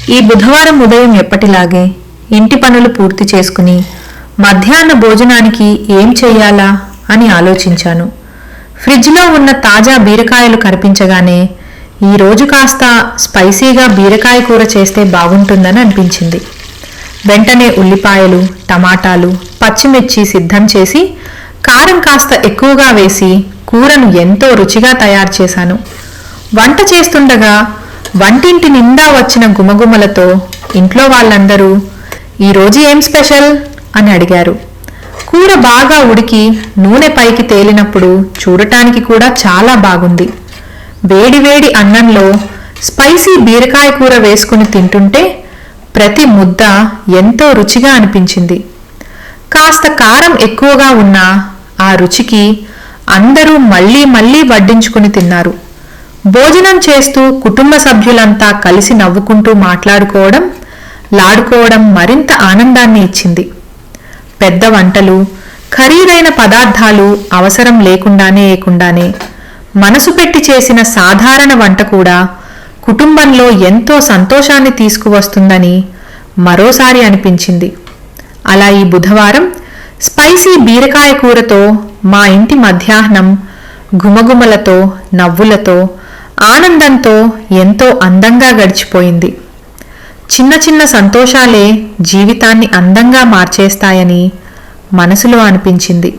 ఈ బుధవారం ఉదయం ఎప్పటిలాగే ఇంటి పనులు పూర్తి చేసుకుని మధ్యాహ్న భోజనానికి ఏం చెయ్యాలా అని ఆలోచించాను. ఫ్రిడ్జ్లో ఉన్న తాజా బీరకాయలు కనిపించగానే ఈరోజు కాస్త స్పైసీగా బీరకాయ కూర చేస్తే బాగుంటుందని అనిపించింది. వెంటనే ఉల్లిపాయలు, టమాటాలు, పచ్చిమిర్చి సిద్ధం చేసి కారం కాస్త ఎక్కువగా వేసి కూరను ఎంతో రుచిగా తయారు చేశాను. వంట చేస్తుండగా వంటింటి నిండా వచ్చిన గుమగుమలతో ఇంట్లో వాళ్ళందరూ ఈరోజు ఏం స్పెషల్ అని అడిగారు. కూర బాగా ఉడికి నూనె పైకి తేలినప్పుడు చూడటానికి కూడా చాలా బాగుంది. వేడివేడి అన్నంలో స్పైసీ బీరకాయ కూర వేసుకుని తింటుంటే ప్రతి ముద్ద ఎంతో రుచిగా అనిపించింది. కాస్త కారం ఎక్కువగా ఉన్నా ఆ రుచికి అందరూ మళ్లీ మళ్లీ వడ్డించుకుని తిన్నారు. భోజనం చేస్తూ కుటుంబ సభ్యులంతా కలిసి నవ్వుకుంటూ మాట్లాడుకోవడం, లాడుకోవడం మరింత ఆనందాన్ని ఇచ్చింది. పెద్ద వంటలు, ఖరీదైన పదార్థాలు అవసరం లేకుండానే మనసు పెట్టి చేసిన సాధారణ వంట కూడా కుటుంబంలో ఎంతో సంతోషాన్ని తీసుకువస్తుందని మరోసారి అనిపించింది. అలా ఈ బుధవారం స్పైసీ బీరకాయ కూరతో మా ఇంటి మధ్యాహ్నం గుమగుమలతో, నవ్వులతో, ఆనందంతో ఎంతో అందంగా గడిచిపోయింది. చిన్న చిన్న సంతోషాలే జీవితాన్ని అందంగా మార్చేస్తాయని మనసులో అనిపించింది.